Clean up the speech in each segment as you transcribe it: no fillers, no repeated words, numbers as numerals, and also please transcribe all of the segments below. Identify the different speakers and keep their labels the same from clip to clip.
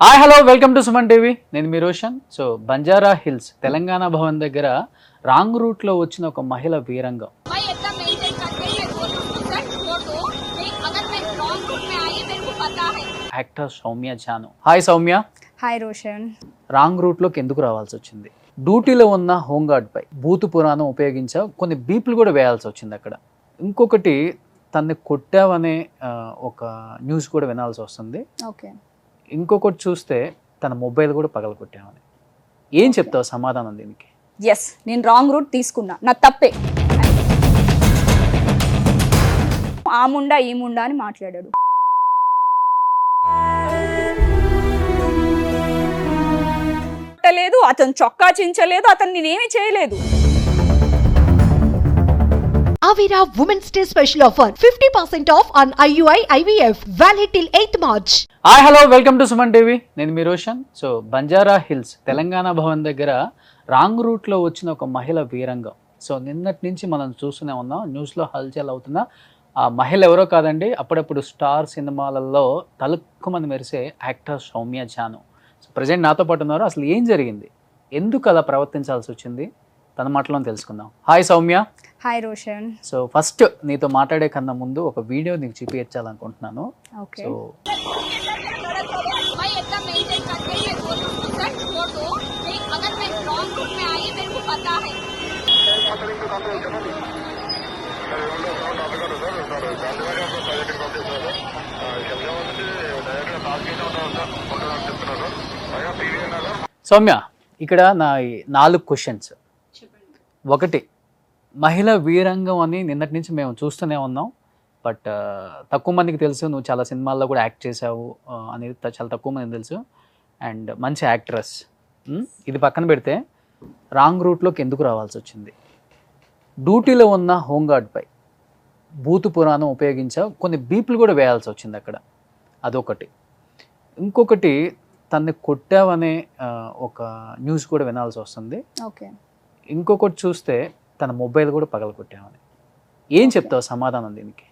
Speaker 1: Hi hello welcome to Suman TV. నేను మీ Roshan. So Banjara Hills Telangana Bhavan దగ్గర రాంగ్ రూట్లో వచ్చిన ఒక మహిళ వీరంగం. Actor Soumya Janu. Hi Soumya.
Speaker 2: Hi Roshan.
Speaker 1: Wrong రూట్లోకి ఎందుకు రావాల్సి వచ్చింది? డ్యూటీలో ఉన్న హోంగార్డ్ పై భూతు పురాణం ఉపయోగించా కొన్ని బీపులు కూడా వేయాల్సి వచ్చింది అక్కడ. ఇంకొకటి తన్ని కొట్టావనే ఒక న్యూస్ కూడా వినాల్సి వస్తుంది.
Speaker 2: ఓకే.
Speaker 1: ఇంకొకటి చూస్తే తన మొబైల్ కూడా పగలగొట్టామని. ఏం చెప్తావు సమాధానం దీనికి?
Speaker 2: ఎస్, నేను రాంగ్ రూట్ తీసుకున్నా, నా తప్పే. ఆ ముండా ఈ ముండా అని మాట్లాడాడు. లేదు, అతను చొక్కా చించలేదు, అతను నేనేమి చేయలేదు.
Speaker 3: Avira Women's Day special offer 50% off on IUI IVF valid till 8th March.
Speaker 1: Hi hello welcome to Suman TV. నేను మీ రోషన్. సో బంజారా హిల్స్ తెలంగాణ భవన్ దగ్గర రాంగ్ రూట్లో వచ్చిన ఒక మహిళ వీరంగం. సో నిన్నటి నుంచి మనం చూస్తూనే ఉన్నాం, న్యూస్లో హల్చల్ అవుతున్న ఆ మహిళ ఎవరో కాదండి, అప్పుడప్పుడు స్టార్ సినిమాలలో తలుక్కుమని మెరిసే actor Soumya Janu. So present నాతో పాటు ఉన్నారు. అసలు ఏం జరిగింది, ఎందుకు అలా ప్రవర్తించాల్సి వచ్చింది, తన మాటలో తెలుసుకుందాం. Hi Soumya.
Speaker 2: Hi Roshan.
Speaker 1: So first నీతో మాట్లాడే కన్నా ముందు ఒక వీడియో నీకు చూపించాలనుకుంటున్నాను.
Speaker 2: ఓకే.
Speaker 1: సో సౌమ్య, ఇక్కడ నా 4 క్వశ్చన్స్. ఒకటి, మహిళ వీరంగం అని నిన్నటి నుంచి మేము చూస్తూనే ఉన్నాం, బట్ తక్కువ మందికి తెలుసు. నువ్వు చాలా సినిమాల్లో కూడా యాక్ట్ చేసావు అనేది చాలా తక్కువ మందికి తెలుసు. అండ్ మంచి యాక్ట్రెస్. ఇది పక్కన పెడితే రాంగ్ రూట్లోకి ఎందుకు రావాల్సి వచ్చింది? డ్యూటీలో ఉన్న హోంగార్డ్ పై భూతు పురాణం ఉపయోగించా కొన్ని బీపులు కూడా వేయాల్సి వచ్చింది అక్కడ. అదొకటి. ఇంకొకటి, తన్ని కొట్టావనే ఒక న్యూస్ కూడా వినాల్సి వస్తుంది.
Speaker 2: ఓకే.
Speaker 1: ఇంకొకటి చూస్తే తన మొబైల్ కూడా పగలగొట్టామని. ఏం చెప్తావు సమాధానం దీనికి?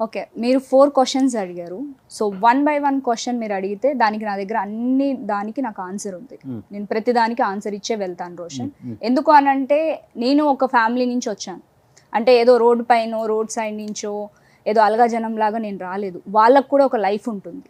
Speaker 2: ఓకే, మీరు 4 క్వశ్చన్స్ అడిగారు. సో 1 by 1 క్వశ్చన్ మీరు అడిగితే దానికి నా దగ్గర దానికి నాకు ఆన్సర్ ఉంది. నేను ప్రతి దానికి ఆన్సర్ ఇచ్చే వెళ్తాను రోషన్. ఎందుకు అనంటే నేను ఒక ఫ్యామిలీ నుంచి వచ్చాను. అంటే ఏదో రోడ్ పైన రోడ్ సైడ్ నుంచో ఏదో అలగా జనం లాగా నేను రాలేదు. వాళ్ళకు కూడా ఒక లైఫ్ ఉంటుంది.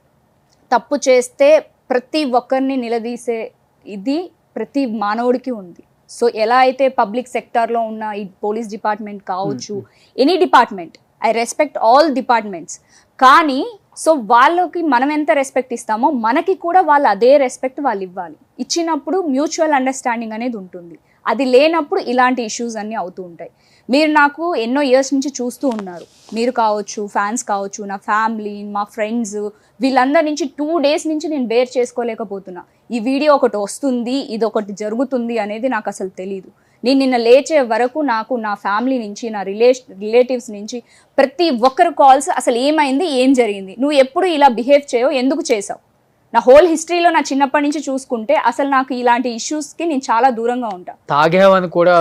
Speaker 2: తప్పు చేస్తే ప్రతి ఒక్కరిని నిలదీసే ఇది ప్రతి మానవుడికి ఉంది. సో ఎలా అయితే పబ్లిక్ సెక్టార్లో ఉన్న ఈ పోలీస్ డిపార్ట్మెంట్ కావచ్చు, any department, I respect all departments. కానీ సో వాళ్ళకి మనం ఎంత రెస్పెక్ట్ ఇస్తామో మనకి కూడా వాళ్ళు అదే రెస్పెక్ట్ వాళ్ళు ఇవ్వాలి. ఇచ్చినప్పుడు మ్యూచువల్ అండర్స్టాండింగ్ అనేది ఉంటుంది. అది లేనప్పుడు ఇలాంటి ఇష్యూస్ అన్నీ అవుతూ ఉంటాయి. మీరు నాకు ఎన్నో ఇయర్స్ నుంచి చూస్తూ ఉన్నారు. మీరు కావచ్చు, ఫ్యాన్స్ కావచ్చు, నా ఫ్యామిలీ, మా ఫ్రెండ్స్, వీళ్ళందరి నుంచి 2 days నుంచి నేను బేర్ చేసుకోలేకపోతున్నా. ఈ వీడియో ఒకటి వస్తుంది, ఇది ఒకటి జరుగుతుంది అనేది నాకు అసలు తెలీదు. నేను నిన్న లేచే వరకు నాకు నా ఫ్యామిలీ నుంచి, నా రిలేటివ్స్ నుంచి ప్రతి ఒక్కరు కాల్స్, అసలు ఏమైంది, ఏం జరిగింది, నువ్వు ఎప్పుడు ఇలా బిహేవ్ చేయవు, ఎందుకు చేసావు. నా హోల్ హిస్టరీలో నా చిన్నప్పటి నుంచి చూసుకుంటే అసలు నాకు ఇలాంటి ఇష్యూస్కి నేను చాలా దూరంగా ఉంటా.
Speaker 1: తాగేవని కూడా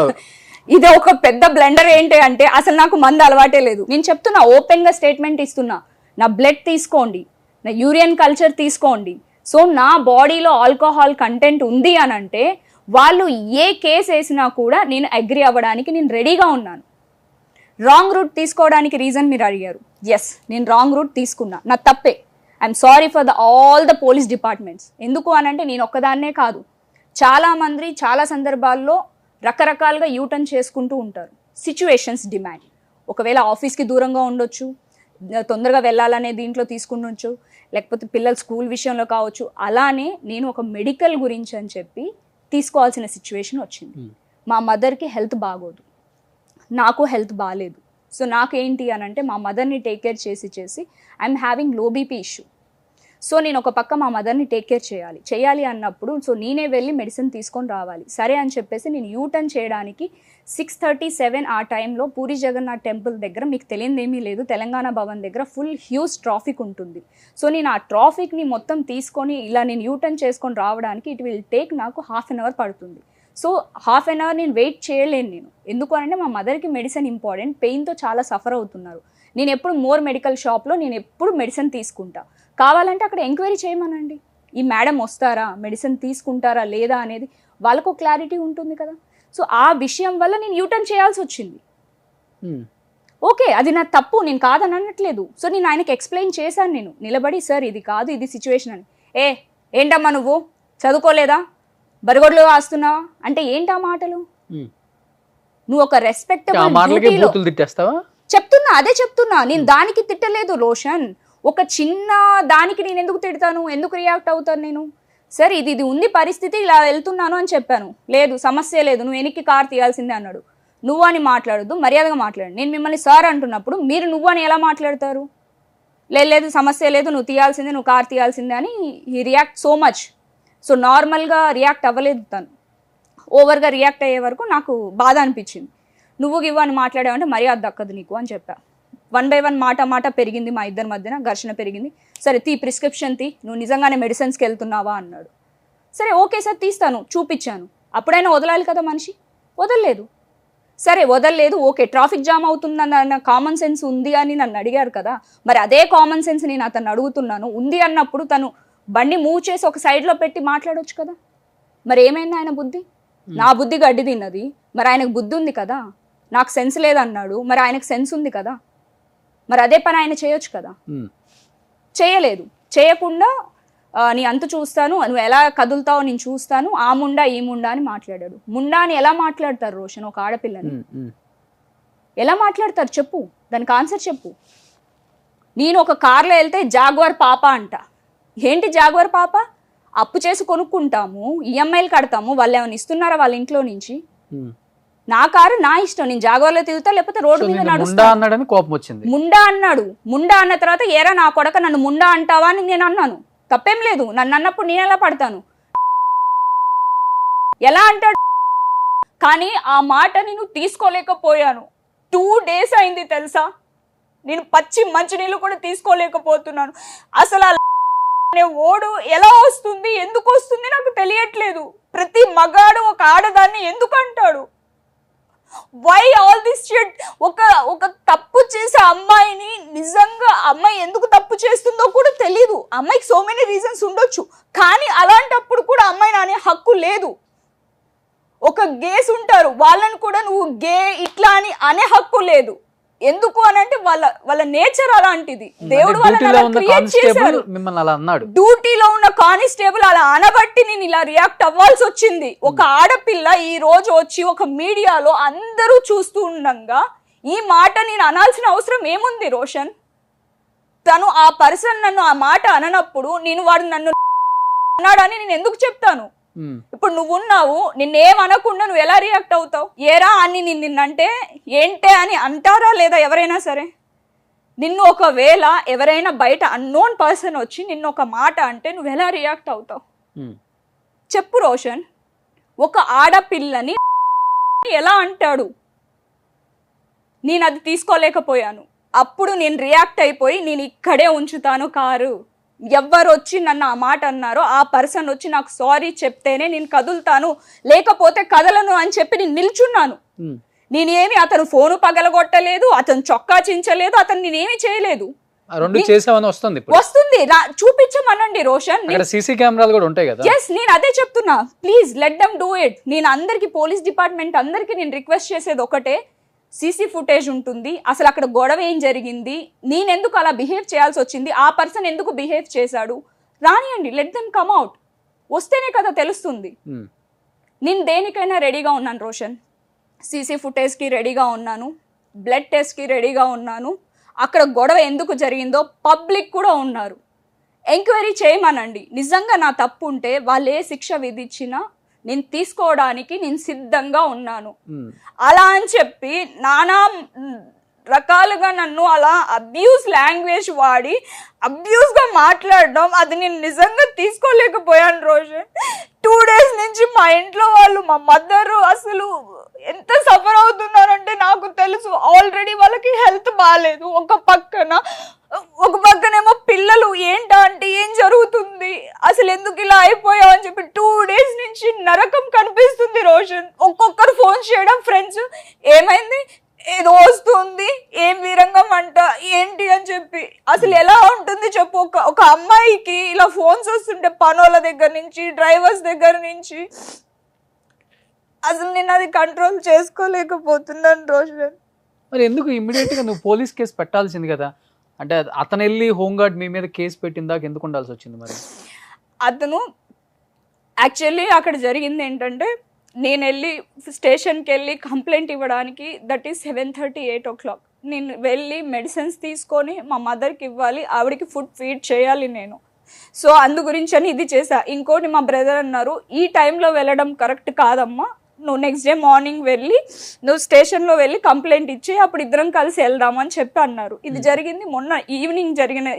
Speaker 2: ఇది ఒక పెద్ద బ్లెండర్. ఏంటి అంటే అసలు నాకు మందు అలవాటే లేదు. నేను చెప్తున్నా, ఓపెన్గా స్టేట్మెంట్ ఇస్తున్నా. నా బ్లడ్ తీసుకోండి, నా యూరియన్ కల్చర్ తీసుకోండి. సో నా బాడీలో ఆల్కహాల్ కంటెంట్ ఉంది అని అంటే వాళ్ళు ఏ కేసు వేసినా కూడా నేను అగ్రి అవ్వడానికి నేను రెడీగా ఉన్నాను. రాంగ్ రూట్ తీసుకోవడానికి రీజన్ మీరు అడిగారు. ఎస్, నేను రాంగ్ రూట్ తీసుకున్నా, నా తప్పే. I'm sorry for all the police departments. ఎందుకు అనంటే నేను ఒక్కదాన్నే కాదు, చాలామంది చాలా సందర్భాల్లో రకరకాలుగా యూటర్న్ చేసుకుంటూ ఉంటారు. Situations demand. ఒకవేళ ఆఫీస్కి దూరంగా ఉండొచ్చు, తొందరగా వెళ్ళాలనే దీంట్లో తీసుకుండొచ్చు, లేకపోతే పిల్లల స్కూల్ విషయంలో కావచ్చు. అలానే నేను ఒక మెడికల్ గురించి అని చెప్పి తీసుకోవాల్సిన సిచ్యువేషన్ వచ్చింది. మా మదర్కి హెల్త్ బాగోదు, నాకు హెల్త్ బాగాలేదు. సో నాకేంటి అని అంటే మా మదర్ని టేక్ కేర్ చేసి I'm having low BP issue. So నేను ఒక పక్క మా మదర్ని టేక్ కేర్ చేయాలి అన్నప్పుడు సో నేనే వెళ్ళి మెడిసిన్ తీసుకొని రావాలి. సరే అని చెప్పేసి నేను యూటర్న్ చేయడానికి 6:37 ఆ టైంలో పూరి జగన్నాథ్ టెంపుల్ దగ్గర, మీకు తెలియదు ఏమీ లేదు, తెలంగాణ భవన్ దగ్గర ఫుల్ హ్యూజ్ ట్రాఫిక్ ఉంటుంది. సో నేను ఆ ట్రాఫిక్ని మొత్తం తీసుకొని ఇలా నేను యూటర్న్ చేసుకొని రావడానికి ఇట్ విల్ టేక్ నాకు 1/2 hour పడుతుంది. సో 1/2 hour నేను వెయిట్ చేయలేను. నేను ఎందుకు అంటే మా మదర్కి మెడిసిన్ ఇంపార్టెంట్, పెయిన్తో చాలా సఫర్ అవుతున్నారు. నేను ఎప్పుడు మెడికల్ షాప్లో నేను ఎప్పుడు మెడిసిన్ తీసుకుంటా. కావాలంటే అక్కడ ఎంక్వైరీ చేయమనండి, ఈ మేడం వస్తారా, మెడిసిన్ తీసుకుంటారా లేదా అనేది వాళ్ళకు క్లారిటీ ఉంటుంది కదా. సో ఆ విషయం వల్ల నేను యూటర్న్ చేయాల్సి వచ్చింది. ఓకే, అది నా తప్పు, నేను కాదని అనట్లేదు. సో నేను ఆయనకి ఎక్స్ప్లెయిన్ చేశాను, నేను నిలబడి, సార్ ఇది కాదు, ఇది సిచ్యువేషన్ అని. ఏంటమ్మా నువ్వు చదువుకోలేదా, బరిగొడ్లు వాస్తున్నావా అంటే ఏంటా మాటలు? నువ్వు ఒక రెస్పెక్టబుల్ చెప్తున్నా, అదే చెప్తున్నా. నేను దానికి తిట్టలేదు రోషన్. ఒక చిన్న దానికి నేను ఎందుకు తిడతాను, ఎందుకు రియాక్ట్ అవుతాను నేను? సరే ఇది ఉంది పరిస్థితి, ఇలా వెళ్తున్నాను అని చెప్పాను. లేదు సమస్య లేదు, నువ్వు వెనక్కి కార్ తీయాల్సిందే అన్నాడు. నువ్వు అని మాట్లాడద్దు, మర్యాదగా మాట్లాడు. నేను మిమ్మల్ని సార్ అంటున్నప్పుడు మీరు నువ్వు అని ఎలా మాట్లాడతారు? లేదు సమస్య లేదు, నువ్వు తీయాల్సిందే, నువ్వు కార్ తీయాల్సిందే అని he react so much. So నార్మల్గా రియాక్ట్ అవ్వలేదు తను, ఓవర్గా రియాక్ట్ అయ్యే వరకు నాకు బాధ అనిపించింది. నువ్వు గివ్వు అని మాట్లాడావంటే మర్యాద దక్కదు నీకు అని చెప్పా. 1 by 1 మాట పెరిగింది, మా ఇద్దరి మధ్యన ఘర్షణ పెరిగింది. సరే ప్రిస్క్రిప్షన్ నువ్వు నిజంగానే మెడిసిన్స్కి వెళ్తున్నావా అన్నాడు. సరే ఓకే సార్ తీస్తాను, చూపించాను. అప్పుడైనా వదలాలి కదా మనిషి, వదలలేదు. సరే వదలలేదు, ఓకే ట్రాఫిక్ జామ్ అవుతుందన్న కామన్ సెన్స్ ఉంది అని నన్ను అడిగారు కదా, మరి అదే కామన్ సెన్స్ నేను అతను అడుగుతున్నాను. ఉంది అన్నప్పుడు తను బండి మూవ్ చేసి ఒక సైడ్లో పెట్టి మాట్లాడవచ్చు కదా. మరి ఏమైంది ఆయన బుద్ధి? నా బుద్ధి గడ్డి తిన్నది, మరి ఆయనకు బుద్ధి ఉంది కదా. నాకు సెన్స్ లేదన్నాడు, మరి ఆయనకు సెన్స్ ఉంది కదా, మరి అదే పని ఆయన చేయొచ్చు కదా. చేయలేదు. చేయకుండా నీ అంతు చూస్తాను, నువ్వు ఎలా కదులుతావో నేను చూస్తాను, ఆ ముండా ఈ ముండా అని మాట్లాడాడు. ముండా అని ఎలా మాట్లాడతారు రోషన్ ఒక ఆడపిల్లని? ఎలా మాట్లాడతారు చెప్పు, దానికి ఆన్సర్ చెప్పు. నేను ఒక కార్లో వెళ్తే జాగ్వార్ పాప అంట. ఏంటి జాగ్వార్ పాప? అప్పు చేసి కొనుక్కుంటాము, ఈఎంఐలు కడతాము, వాళ్ళు ఏమైనా ఇస్తున్నారా వాళ్ళ ఇంట్లో నుంచి? నా కారు నా ఇష్టం, నేను జాగ్వార్లో తిరుగుతా, లేకపోతే రోడ్డు మీద నడుస్తా.
Speaker 1: కోపం వచ్చింది.
Speaker 2: ముండా అన్నాడు. ముండా అన్న తర్వాత ఏరా నా కొడక నన్ను ముండా అంటావా అని నేను అన్నాను. తప్పేం లేదు, నన్ను అన్నప్పుడు నేను ఎలా పడతాను? ఎలా అంటాడు? కానీ ఆ మాట నేను తీసుకోలేకపోయాను. 2 days అయింది తెలుసా, నేను పచ్చి మంచినీళ్ళు కూడా తీసుకోలేకపోతున్నాను. అసలు ఓడు ఎలా వస్తుంది, ఎందుకు వస్తుంది నాకు తెలియట్లేదు. ప్రతి మగాడు ఒక ఆడదాన్ని ఎందుకు అంటాడు? Why all this shit? ఒక తప్పు చేసే అమ్మాయిని, నిజంగా అమ్మాయి ఎందుకు తప్పు చేస్తుందో కూడా తెలీదు. అమ్మాయికి సో మెనీ రీజన్స్ ఉండొచ్చు, కానీ అలాంటప్పుడు కూడా అమ్మాయిని అనే హక్కు లేదు. ఒక గేస్ ఉంటారు, వాళ్ళని కూడా నువ్వు గే ఇట్లా అని అనే హక్కు లేదు. ఎందుకు అని అంటే వాళ్ళ నేచర్ అలాంటిది. దేవుడు డ్యూటీలో ఉన్న కానిస్టేబుల్ అలా అనబట్టి నేను ఇలా రియాక్ట్ అవ్వాల్సి వచ్చింది. ఒక ఆడపిల్ల ఈ రోజు వచ్చి ఒక మీడియాలో అందరూ చూస్తూ ఉండగా ఈ మాట నేను అనాల్సిన అవసరం ఏముంది రోషన్? తను ఆ పర్సన్ నన్ను ఆ మాట అననప్పుడు నేను వాడు నన్ను అన్నాడని నేను ఎందుకు చెప్తాను? ఇప్పుడు నువ్వు ఉన్నావు, నిన్నేమనకుండా నువ్వు ఎలా రియాక్ట్ అవుతావు? ఏరా అని నిన్నంటే ఏంటే అని అంటారా లేదా ఎవరైనా సరే? నిన్ను ఒకవేళ ఎవరైనా బయట అన్నోన్ పర్సన్ వచ్చి నిన్ను ఒక మాట అంటే నువ్వు ఎలా రియాక్ట్ అవుతావు చెప్పు రోషన్? ఒక ఆడపిల్లని ఎలా అంటాడు? నేను అది తీసుకోలేకపోయాను. అప్పుడు నేను రియాక్ట్ అయిపోయి నేను ఇక్కడే ఉంచుతాను కారు, ఎవరు వచ్చి నన్ను ఆ మాట అన్నారో ఆ పర్సన్ వచ్చి నాకు సారీ చెప్తేనే నేను కదులుతాను, లేకపోతే కదలను అని చెప్పి నేను నిల్చున్నాను. నేనేమి అతను ఫోను పగలగొట్టలేదు, అతను చొక్కా చించలేదు, అతను నేనేమి చేయలేదు. వస్తుంది చూపించమనండి రోషన్.
Speaker 1: సీసీ కెమెరాలు కూడా ఉంటాయి కదా.
Speaker 2: ఎస్, నేను అదే చెప్తున్నా, please let them do it. నేను అందరికి, పోలీస్ డిపార్ట్మెంట్ అందరికి నేను రిక్వెస్ట్ చేసేది ఒకటే, సీసీ ఫుటేజ్ ఉంటుంది, అసలు అక్కడ గొడవ ఏం జరిగింది, నేనెందుకు అలా బిహేవ్ చేయాల్సి వచ్చింది, ఆ పర్సన్ ఎందుకు బిహేవ్ చేశాడు, రానియండి, లెట్ దెమ్ కమ్ అవుట్. వస్తేనే కదా తెలుస్తుంది. నేను దేనికైనా రెడీగా ఉన్నాను రోషన్. సీసీ ఫుటేజ్కి రెడీగా ఉన్నాను, బ్లడ్ టెస్ట్కి రెడీగా ఉన్నాను. అక్కడ గొడవ ఎందుకు జరిగిందో పబ్లిక్ కూడా ఉన్నారు, ఎంక్వైరీ చేయమనండి. నిజంగా నా తప్పు ఉంటే వాళ్ళు ఏ శిక్ష విధించినా నేను తీసుకోవడానికి నేను సిద్ధంగా ఉన్నాను. అలా అని చెప్పి నానా రకాలుగా నన్ను అలా అబ్యూస్ లాంగ్వేజ్ వాడి అబ్యూస్గా మాట్లాడడం, అది నేను నిజంగా తీసుకోలేకపోయాను రోషన్. 2 days నుంచి మా ఇంట్లో వాళ్ళు, మా మదరు అసలు ఎంత సఫర్ అవుతున్నారంటే నాకు తెలుసు. ఆల్రెడీ వాళ్ళకి హెల్త్ బాగాలేదు, ఒక పక్కనేమో పిల్లలు. ఏంటంటే ఏం జరుగుతుంది, అసలు ఎందుకు ఇలా అయిపోయావు అని చెప్పి 2 days నుంచి నరకం కనిపిస్తుంది రోషన్. ఒక్కొక్కరు ఫోన్ చేయడం, ఫ్రెండ్స్ ఏమైంది ఏదో వస్తుంది, ఏం వీరంగం అంట ఏంటి అని చెప్పి. అసలు ఎలా ఉంటుంది చెప్పు, ఒక అమ్మాయికి ఇలా ఫోన్స్ వస్తుంటే పనోళ్ళ దగ్గర నుంచి, డ్రైవర్స్ దగ్గర నుంచి, అసలు నేను అది కంట్రోల్ చేసుకోలేకపోతున్నాను రోషన్.
Speaker 1: మరి ఎందుకు ఇమ్మీడియట్ గా నువ్వు పోలీస్ కేసు పెట్టాల్సింది కదా? అంటే అతను వెళ్ళి హోంగార్డ్ మీ మీద కేసు పెట్టిన దాకా ఎందుకు ఉండాల్సి వచ్చింది మరి?
Speaker 2: అతను యాక్చువల్లీ అక్కడ జరిగింది ఏంటంటే, నేను వెళ్ళి స్టేషన్కి వెళ్ళి కంప్లైంట్ ఇవ్వడానికి దట్ ఈస్ 7:30, 8 o'clock. నేను వెళ్ళి మెడిసిన్స్ తీసుకొని మా మదర్కి ఇవ్వాలి, ఆవిడకి ఫుడ్ ఫీడ్ చేయాలి నేను. సో అందు గురించి అని ఇది చేశా. ఇంకోటి మా బ్రదర్ అన్నారు, ఈ టైంలో వెళ్ళడం కరెక్ట్ కాదమ్మా, నువ్వు నెక్స్ట్ డే మార్నింగ్ వెళ్ళి నువ్వు స్టేషన్లో వెళ్ళి కంప్లైంట్ ఇచ్చి అప్పుడు ఇద్దరం కలిసి వెళ్దామని చెప్పి అన్నారు. ఇది జరిగింది మొన్న ఈవినింగ్ జరిగిన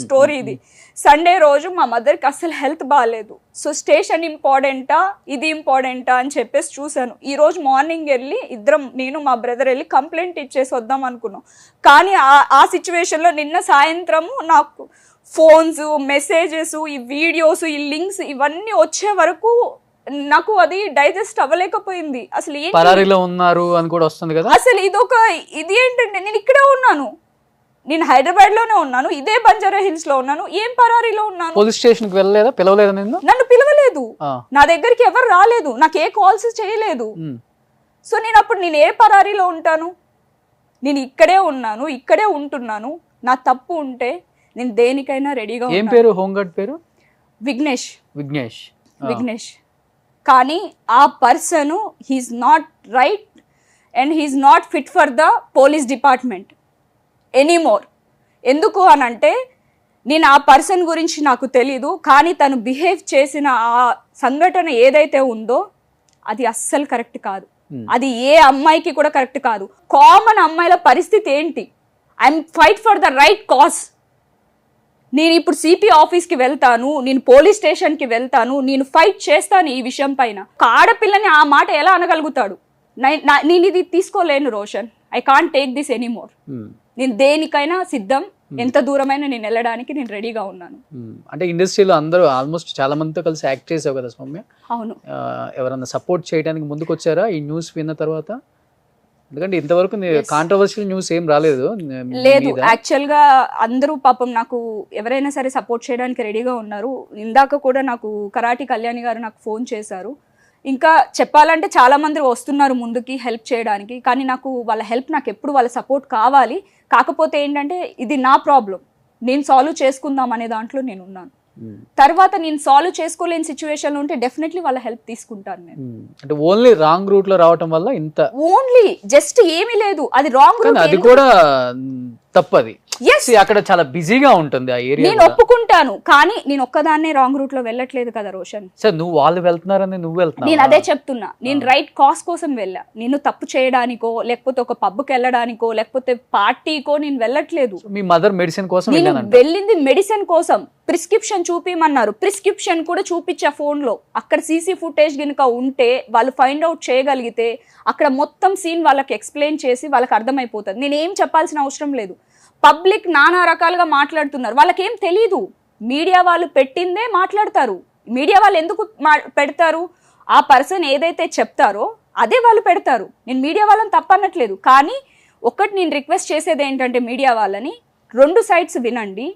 Speaker 2: స్టోరీ ఇది. సండే రోజు మా మదర్కి అసలు హెల్త్ బాగాలేదు. సో స్టేషన్ ఇంపార్టెంటా ఇది ఇంపార్టెంటా అని చెప్పేసి చూశాను. ఈరోజు మార్నింగ్ వెళ్ళి ఇద్దరం, నేను మా బ్రదర్ వెళ్ళి కంప్లైంట్ ఇచ్చేసి వద్దాం అనుకున్నాం. కానీ ఆ సిచ్యువేషన్లో నిన్న సాయంత్రము నాకు ఫోన్స్, మెసేజెస్, ఈ వీడియోస్, ఈ లింక్స్ ఇవన్నీ వచ్చే వరకు నాకు అది డైజెస్ట్ అవ్వలేకపోయింది. అసలు
Speaker 1: పరారీలో ఉన్నారు అని కూడా వస్తుంది కదా.
Speaker 2: అసలు ఇది ఏంటంటే, నేను ఇక్కడే ఉన్నాను, నేను హైదరాబాద్ లోనే ఉన్నాను, ఇదే బంజారా హిల్స్ లో ఉన్నాను, ఏం పరారీలో ఉన్నాను?
Speaker 1: పోలీస్ స్టేషన్ కి వెళ్ళలేదా? పిలవలేదా?
Speaker 2: నన్ను పిలవలేదు, నా దగ్గరికి ఎవరు రాలేదు, నాకు ఏ కాల్స్ చేయలేదు. సో నేను ఏ పరారీలో ఉంటాను? నేను ఇక్కడే ఉన్నాను, ఇక్కడే ఉంటున్నాను. నా తప్పు ఉంటే నేను దేనికైనా రెడీగా.
Speaker 1: ఏం పేరు హోంగార్డ్ పేరు?
Speaker 2: విఘ్నేష్.
Speaker 1: విఘ్నేష్.
Speaker 2: కానీ ఆ person he's not right and he's not fit for the police department anymore. ఎందుకు అనంటే, నేను ఆ పర్సన్ గురించి నాకు తెలీదు, కానీ తను బిహేవ్ చేసిన ఆ సంఘటన ఏదైతే ఉందో అది అస్సలు కరెక్ట్ కాదు. అది ఏ అమ్మాయికి కూడా కరెక్ట్ కాదు. కామన్ అమ్మాయిల పరిస్థితి ఏంటి? I'm fight for the right cause. నేను ఇప్పుడు సిపి ఆఫీస్కి వెళ్తాను, నేను పోలీస్ స్టేషన్కి వెళ్తాను, నేను ఫైట్ చేస్తాను ఈ విషయం పైన. ఒక ఆడపిల్లని ఆ మాట ఎలా అనగలుగుతాడు? నేను ఇది తీసుకోలేను Roshan. I can't take this anymore. నేను దేనికైనా సిద్ధం, ఎంత దూరమైనా నేను వెళ్ళడానికి నేను రెడీగా ఉన్నాను.
Speaker 1: అంటే ఇండస్ట్రీలో అందరూ ఆల్మోస్ట్ చాలా మందితో కలిసి యాక్ట్ చేసావు కదా సౌమ్య.
Speaker 2: అవును.
Speaker 1: ఎవరన్నా సపోర్ట్ చేయడానికి ముందుకు వచ్చారా ఈ న్యూస్ విన్న తర్వాత? ఎందుకంటే ఇంతవరకు కాంట్రవర్షియల్ న్యూస్ ఏం రాలేదు.
Speaker 2: లేదు, యాక్చువల్ గా అందరూ పాపం నాకు ఎవరైనా సరే సపోర్ట్ చేయడానికి రెడీగా ఉన్నారు. ఇందాక కూడా నాకు కరాటి కళ్యాణి గారు నాకు ఫోన్ చేశారు. ఇంకా చెప్పాలంటే చాలా మంది వస్తున్నారు ముందుకి హెల్ప్ చేయడానికి, కానీ నాకు వాళ్ళ హెల్ప్, నాకు ఎప్పుడు వాళ్ళ సపోర్ట్ కావాలి. కాకపోతే ఏంటంటే, ఇది నా ప్రాబ్లం, నేను సాల్వ్ చేసుకుందాం అనే దాంట్లో నేను ఉన్నాను. తర్వాత నేను సాల్వ్ చేసుకోలేని సిచ్యువేషన్ ఉంటే డెఫినెట్లీ వాళ్ళ హెల్ప్ తీసుకుంటాను నేను.
Speaker 1: అంటే ఓన్లీ రాంగ్ రూట్ లో రావటం వల్ల ఇంత,
Speaker 2: ఓన్లీ జస్ట్ ఏమీ లేదు, అది రాంగ్ రూట్,
Speaker 1: అది కూడా తప్పది. అక్కడ చాలా బిజీగా ఉంటుంది ఆ ఏరియా.
Speaker 2: నేను ఒప్పుకుంటాను, కానీ నేను ఒక్కదాన్నే రాంగ్ రూట్ లో వెళ్ళట్లేదు కదా రోషన్.
Speaker 1: సార్ నువ్వు వాళ్ళు వెళ్తున్నారని నువ్వు వెళ్తున్నావు.
Speaker 2: నేను అదే చెప్తున్నా, నేను రైట్ కాజ్ కోసం వెళ్ళా. నేను తప్పు చేయడానికో, లేకపోతే ఒక పబ్కి వెళ్ళడానికో, లేకపోతే పార్టీకో నేను వెళ్ళట్లేదు.
Speaker 1: మీ మదర్ మెడిసిన్ కోసం
Speaker 2: వెళ్ళింది మెడిసిన్ కోసం. ప్రిస్క్రిప్షన్ చూపిమన్నారు, ప్రిస్క్రిప్షన్ కూడా చూపించా ఫోన్ లో. అక్కడ సీసీ ఫుటేజ్ కనుక ఉంటే వాళ్ళు ఫైండ్ అవుట్ చేయగలిగితే అక్కడ మొత్తం సీన్ వాళ్ళకి ఎక్స్ప్లెయిన్ చేసి వాళ్ళకి అర్థమైపోతుంది. నేను ఏం చెప్పాల్సిన అవసరం లేదు. పబ్లిక్ నానా రకాలుగా మాట్లాడుతున్నారు, వాళ్ళకేం తెలీదు. మీడియా వాళ్ళు పెట్టిందే మాట్లాడతారు. మీడియా వాళ్ళు ఎందుకు పెడతారు? ఆ పర్సన్ ఏదైతే చెప్తారో అదే వాళ్ళు పెడతారు. నేను మీడియా వాళ్ళని తప్పనట్లేదు, కానీ ఒకటి నేను రిక్వెస్ట్ చేసేది ఏంటంటే, మీడియా వాళ్ళని 2 సైడ్స్ వినండి,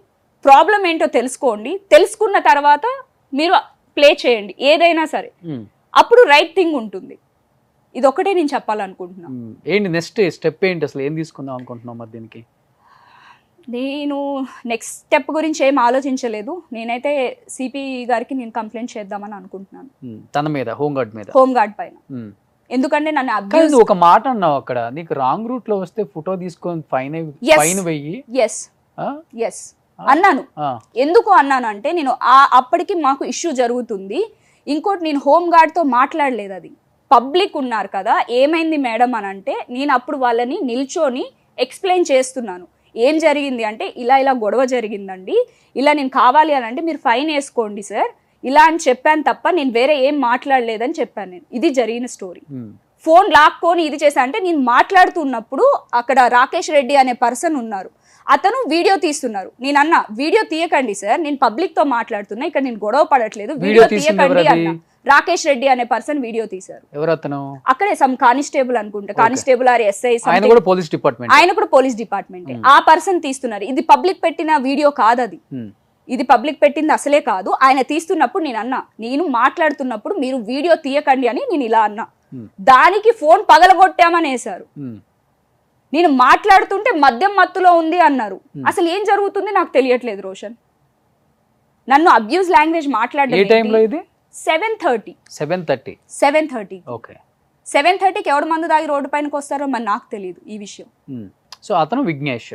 Speaker 2: ప్రాబ్లం ఏంటో తెలుసుకోండి, తెలుసుకున్న తర్వాత మీరు ప్లే చేయండి ఏదైనా సరే, అప్పుడు రైట్ థింగ్ ఉంటుంది. ఇది ఒకటే నేను చెప్పాలనుకుంటున్నాను.
Speaker 1: ఏంటి నెక్స్ట్ స్టెప్ ఏంటి, అసలు ఏం తీసుకుందాం అనుకుంటున్నాం మరి దీనికి?
Speaker 2: నేను నెక్స్ట్ స్టెప్ గురించి ఏం ఆలోచించలేదు. నేనైతే సిపి గారికి నేను కంప్లైంట్ చేద్దామని అనుకుంటున్నాను,
Speaker 1: తన మీద,
Speaker 2: హోంగార్డ్ పైన. ఎందుకంటే నన్ను అబ్యూజ్,
Speaker 1: ఒక మాట అన్నావు అక్కడ, నీకు రాంగ్ రూట్ లో వస్తే ఫోటో తీసుకొని ఫైన్ వెయ్యి.
Speaker 2: ఎస్ అన్నాను. ఎందుకు అన్నాను అంటే, నేను అప్పటికి మాకు ఇష్యూ జరుగుతుంది. ఇంకోటి, నేను హోంగార్డ్ తో మాట్లాడలేదు, అది పబ్లిక్ ఉన్నారు కదా. ఏమైంది మేడం అని అంటే, నేను అప్పుడు వాళ్ళని నిల్చొని ఎక్స్ప్లెయిన్ చేస్తున్నాను. ఏం జరిగింది అంటే, ఇలా గొడవ జరిగిందండి, ఇలా నేను కావాలి అని అంటే మీరు ఫైన్ వేసుకోండి సార్, ఇలా అని చెప్పాను తప్ప నేను వేరే ఏం మాట్లాడలేదని చెప్పాను. నేను ఇది జరిగిన స్టోరీ. ఫోన్ లాక్కొని ఇది చేశా అంటే, నేను మాట్లాడుతున్నప్పుడు అక్కడ రాకేష్ రెడ్డి అనే పర్సన్ ఉన్నారు, అతను వీడియో తీస్తున్నారు. నేను అన్నా, వీడియో తీయకండి సార్, నేను పబ్లిక్ తో మాట్లాడుతున్నా, ఇక్కడ నేను గొడవ పడట్లేదు, వీడియో తీయకండి అన్నా. రాకేష్ రెడ్డి అనే పర్సన్ వీడియో తీశారు.
Speaker 1: ఎవరు అతను?
Speaker 2: అక్కడే సమ్ కానిస్టేబుల్ అనుకుంటా, కానిస్టేబుల్ ఆర్ ఎస్ఐ,
Speaker 1: ఆయన కూడా పోలీస్ డిపార్ట్మెంట్.
Speaker 2: ఆయన కూడా పోలీస్ డిపార్ట్మెంట్. ఆ పర్సన్ తీస్తున్నారు. ఇది పబ్లిక్ పెట్టిన వీడియో కాదు, అది ఇది పబ్లిక్ పెట్టింది అసలే కాదు. ఆయన తీస్తున్నప్పుడు నేను అన్నా, నేను మాట్లాడుతున్నప్పుడు మీరు వీడియో తీయకండి అని నేను ఇలా అన్నా. దానికి ఫోన్ పగలగొట్టామని వేశారు. నేను మాట్లాడుతుంటే మద్యం మత్తులో ఉంది అన్నారు. అసలు ఏం జరుగుతుంది నాకు తెలియట్లేదు రోషన్. నన్ను అబ్యూజ్ లాంగ్వేజ్ మాట్లాడడం 7:30. 7:30కి ఎవడు మందు దాగి రోడ్డు పైనకి వస్తారో మరి నాకు తెలియదు ఈ విషయం.
Speaker 1: సో అతను విఘ్నేష్.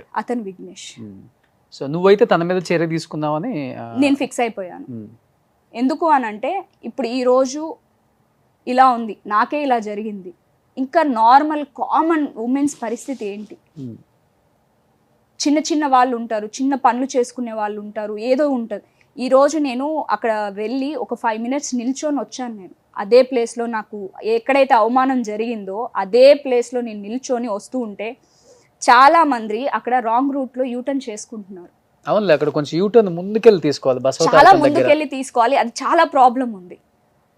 Speaker 1: సో నువ్వైతే తన మీద చర్య తీసుకుందామని
Speaker 2: నేను ఫిక్స్ అయిపోయాను. ఎందుకు అనంటే ఇప్పుడు ఈ రోజు ఇలా ఉంది, నాకే ఇలా జరిగింది, ఇంకా నార్మల్ కామన్ ఉమెన్స్ పరిస్థితి ఏంటి? చిన్న చిన్న వాళ్ళు ఉంటారు, చిన్న పనులు చేసుకునే వాళ్ళు ఉంటారు, ఏదో ఉంటుంది. ఈ రోజు నేను అక్కడ వెళ్ళి ఒక 5 minutes నిల్చొని వచ్చాను. నేను అదే ప్లేస్లో నాకు ఎక్కడైతే అవమానం జరిగిందో అదే ప్లేస్లో నేను నిల్చొని వస్తూ ఉంటే చాలా మంది అక్కడ రాంగ్ రూట్లో యూటర్న్ చేసుకుంటున్నారు.
Speaker 1: అవునులే, అక్కడ కొంచెం యూటర్న్ ముందుకెళ్ళి తీసుకోవాలి,
Speaker 2: చాలా ముందుకెళ్ళి తీసుకోవాలి. అది చాలా ప్రాబ్లం ఉంది.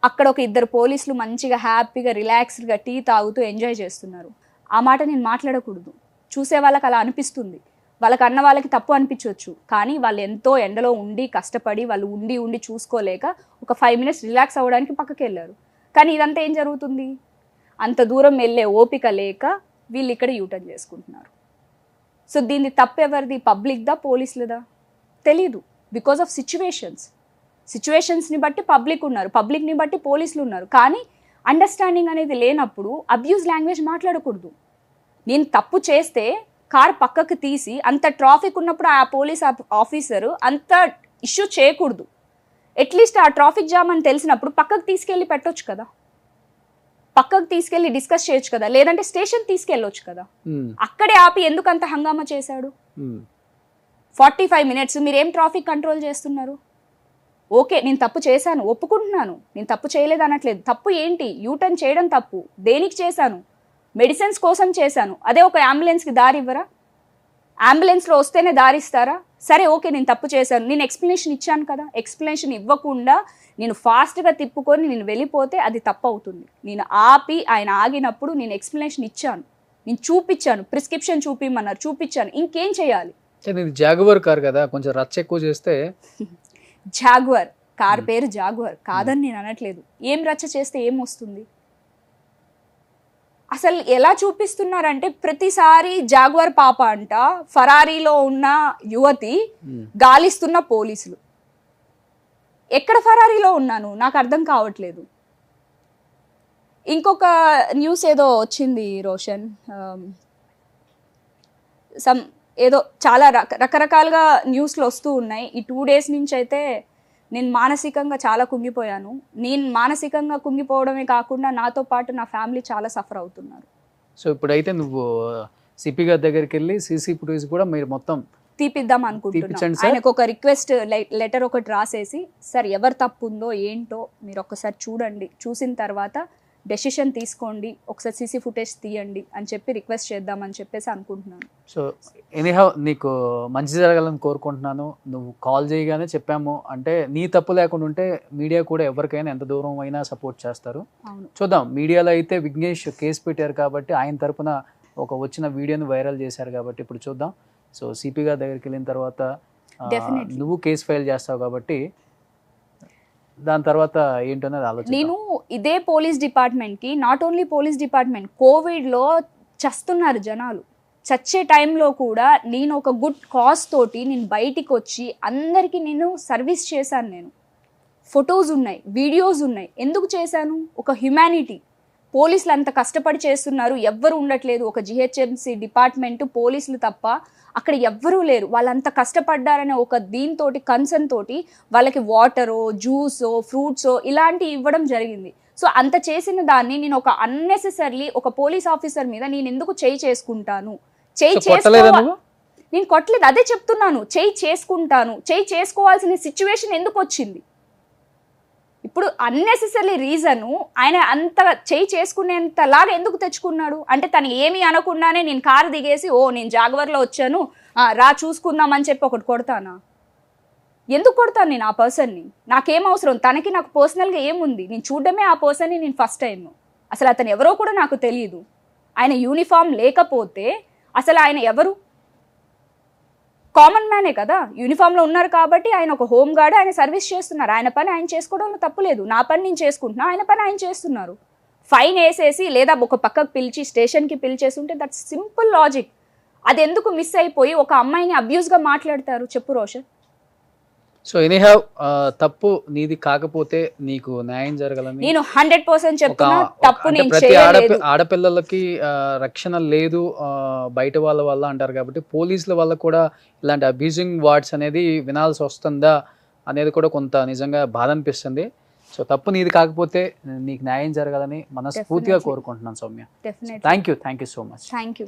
Speaker 2: అక్కడ ఒక 2 పోలీసులు మంచిగా హ్యాపీగా రిలాక్స్డ్గా టీ తాగుతూ ఎంజాయ్ చేస్తున్నారు. ఆ మాట నేను మాట్లాడకూడదు. చూసే వాళ్ళకి అలా అనిపిస్తుంది, వాళ్ళకి అన్న వాళ్ళకి తప్పు అనిపించవచ్చు. కానీ వాళ్ళు ఎంతో ఎండలో ఉండి కష్టపడి వాళ్ళు ఉండి చూసుకోలేక ఒక 5 minutes రిలాక్స్ అవ్వడానికి పక్కకి వెళ్ళారు. కానీ ఇదంతా ఏం జరుగుతుంది? అంత దూరం వెళ్ళే ఓపిక లేక వీళ్ళు ఇక్కడ యూటర్న్ చేసుకుంటున్నారు. సో దీన్ని తప్పు ఎవరిది? పబ్లిక్దా, పోలీసులదా? తెలీదు. బికాస్ ఆఫ్ సిచ్యువేషన్స్ని బట్టి పబ్లిక్ ఉన్నారు, పబ్లిక్ని బట్టి పోలీసులు ఉన్నారు. కానీ అండర్స్టాండింగ్ అనేది లేనప్పుడు అబ్యూజ్ లాంగ్వేజ్ మాట్లాడకూడదు. నేను తప్పు చేస్తే కార్ పక్కకు తీసి, అంత ట్రాఫిక్ ఉన్నప్పుడు ఆ పోలీస్ ఆఫీసరు అంత ఇష్యూ చేయకూడదు. అట్లీస్ట్ ఆ ట్రాఫిక్ జామ్ అని తెలిసినప్పుడు పక్కకు తీసుకెళ్ళి పెట్టొచ్చు కదా, పక్కకు తీసుకెళ్ళి డిస్కస్ చేయొచ్చు కదా, లేదంటే స్టేషన్ తీసుకెళ్ళొచ్చు కదా. అక్కడే ఆపి ఎందుకు అంత హంగామా చేశాడు? 45 minutes మీరేం ట్రాఫిక్ కంట్రోల్ చేస్తున్నారు? ఓకే, నేను తప్పు చేశాను, ఒప్పుకుంటున్నాను, నేను తప్పు చేయలేదు అనట్లేదు. తప్పు ఏంటి? యూటర్న్ చేయడం తప్పు. దేనికి చేశాను? మెడిసిన్స్ కోసం చేశాను. అదే ఒక అంబులెన్స్కి దారి ఇవ్వరా? అంబులెన్స్లో వస్తేనే దారి ఇస్తారా? సరే ఓకే, నేను తప్పు చేశాను, నేను ఎక్స్ప్లెనేషన్ ఇచ్చాను కదా. ఎక్స్ప్లెనేషన్ ఇవ్వకుండా నేను ఫాస్ట్గా తిప్పుకొని నేను వెళ్ళిపోతే అది తప్పు అవుతుంది. నేను ఆపి ఆయన ఆగినప్పుడు నేను ఎక్స్ప్లెనేషన్ ఇచ్చాను, నేను చూపించాను, ప్రిస్క్రిప్షన్ చూపిమన్నారు, చూపించాను. ఇంకేం చేయాలి?
Speaker 1: జాగువర్ కార్ కదా, కొంచెం రచ్చ ఎక్కువ చేస్తే.
Speaker 2: జాగువర్ కార్ పేరు జాగువర్ కాదని నేను అనట్లేదు. ఏం రచ్చ చేస్తే ఏం వస్తుంది? అసలు ఎలా చూపిస్తున్నారంటే ప్రతిసారి జాగువర్ పాప అంట, ఫరారీలో ఉన్న యువతి, గాలిస్తున్న పోలీసులు. ఎక్కడ ఫరారీలో ఉన్నాను నాకు అర్థం కావట్లేదు. ఇంకొక న్యూస్ ఏదో వచ్చింది రోషన్, ఏదో చాలా రకరకాలుగా న్యూస్లు వస్తూ ఉన్నాయి. ఈ 2 days నుంచి అయితే నేను మానసికంగా చాలా కుంగిపోయాను. నేను మానసికంగా కుంగిపోవడమే కాకుండా నాతో పాటు నా ఫ్యామిలీ చాలా సఫర్ అవుతున్నారు.
Speaker 1: సో ఇప్పుడైతే నువ్వు సిపి గారి దగ్గరికి వెళ్ళి సీసీ ఫుటేజ్ కూడా మీరు మొత్తం
Speaker 2: తీపిద్దాం అనుకుంటున్నాను. ఆయనకు ఒక రిక్వెస్ట్ లెటర్ ఒకటి రాసేసి, సార్ ఎవరు తప్పు ఉందో ఏంటో మీరు ఒక్కసారి చూడండి, చూసిన తర్వాత డెసిషన్ తీసుకోండి, ఒకసారి సీసీ ఫుటేజ్ తీయండి అని చెప్పి రిక్వెస్ట్ చేద్దామని చెప్పేసి అనుకుంటున్నాను.
Speaker 1: సో ఎనీహౌ నీకు మంచి జరగాలని కోరుకుంటున్నాను. నువ్వు కాల్ చేయగానే చెప్పాము అంటే నీ తప్పు లేకుండా ఉంటే మీడియా కూడా ఎవరికైనా ఎంత దూరం అయినా సపోర్ట్ చేస్తారు. చూద్దాం, మీడియాలో అయితే విఘ్నేష్ కేసు పెట్టారు కాబట్టి ఆయన తరపున ఒక వచ్చిన వీడియోని వైరల్ చేశారు కాబట్టి ఇప్పుడు చూద్దాం. సో సిపి గారి దగ్గరికి వెళ్ళిన తర్వాత నువ్వు కేసు ఫైల్ చేస్తావు కాబట్టి దాని తర్వాత ఏంటనేది ఆలోచన.
Speaker 2: నేను ఇదే పోలీస్ డిపార్ట్మెంట్కి, నాట్ ఓన్లీ పోలీస్ డిపార్ట్మెంట్, కోవిడ్లో చస్తున్నారు జనాలు. చచ్చే టైంలో కూడా నేను ఒక గుడ్ కాజ్ తోటి నేను బయటికి వచ్చి అందరికీ నేను సర్వీస్ చేశాను. నేను ఫొటోస్ ఉన్నాయి, వీడియోస్ ఉన్నాయి. ఎందుకు చేశాను? ఒక హ్యుమానిటీ. పోలీసులు అంత కష్టపడి చేస్తున్నారు, ఎవ్వరు ఉండట్లేదు. ఒక జిహెచ్ఎంసీ డిపార్ట్మెంట్ పోలీసులు తప్ప అక్కడ ఎవ్వరూ లేరు. వాళ్ళంత కష్టపడ్డారనే ఒక దీంతో కన్సర్న్ తోటి వాళ్ళకి వాటరో, జ్యూసో, ఫ్రూట్సో ఇలాంటివి ఇవ్వడం జరిగింది. సో అంత చేసిన దాన్ని నేను ఒక అన్నెసెసర్లీ ఒక పోలీస్ ఆఫీసర్ మీద నేను ఎందుకు చేయి చేసుకుంటాను? నేను కొట్టలేదు, అదే చెప్తున్నాను. చేయి చేసుకుంటాను. చేయి చేసుకోవాల్సిన సిచ్యువేషన్ ఎందుకు వచ్చింది? ఇప్పుడు అన్నెసెసరీ రీజను ఆయన అంత చేయి చేసుకునేంతలాగా ఎందుకు తెచ్చుకున్నాడు? అంటే తను ఏమీ అనకుండానే నేను కారు దిగేసి నేను జాగ్వర్లో వచ్చాను రా చూసుకుందాం అని చెప్పి ఒకటి కొడతానా? ఎందుకు కొడతాను నేను ఆ పర్సన్ని? నాకేం అవసరం? తనకి నాకు పర్సనల్గా ఏముంది? నేను చూడడమే ఆ పర్సన్ని నేను ఫస్ట్ టైం. అసలు అతను ఎవరో కూడా నాకు తెలియదు. ఆయన యూనిఫామ్ లేకపోతే అసలు ఆయన ఎవరు? కామన్ మ్యానే కదా. యూనిఫామ్లో ఉన్నారు కాబట్టి ఆయన ఒక హోమ్ గార్డ్, ఆయన సర్వీస్ చేస్తున్నారు. ఆయన పని ఆయన చేసుకోవడంలో తప్పులేదు. నా పని నేను చేసుకుంటున్నా, ఆయన పని ఆయన చేస్తున్నారు. ఫైన్ వేసేసి లేదా ఒక పక్కకు పిలిచి స్టేషన్కి పిలిచేసి ఉంటే దట్స్ సింపుల్ లాజిక్. అది ఎందుకు మిస్ అయిపోయి ఒక అమ్మాయిని అబ్యూస్గా మాట్లాడతారు చెప్పు రోషన్?
Speaker 1: సో ఎనీహౌ తప్పు నీది కాకపోతే నీకు న్యాయం జరగాలని
Speaker 2: నేను 100% చెప్తున్నా, తప్పు
Speaker 1: అంటే
Speaker 2: నేను
Speaker 1: ప్రతి
Speaker 2: చేయలేదు.
Speaker 1: ఆడపిల్లలకి రక్షణ లేదు బయట వాళ్ళ వల్ల అంటారు కాబట్టి పోలీసుల వల్ల కూడా ఇలాంటి అబ్యూజింగ్ వర్డ్స్ అనేది వినాల్సి వస్తుందా అనేది కూడా కొంత నిజంగా బాధ అనిపిస్తుంది. సో తప్పు నీది కాకపోతే నీకు న్యాయం జరగాలని మనస్ఫూర్తిగా
Speaker 2: Definitely.
Speaker 1: కోరుకుంటున్నాను Soumya.
Speaker 2: Definitely.
Speaker 1: Thank you so much.
Speaker 2: Thank you.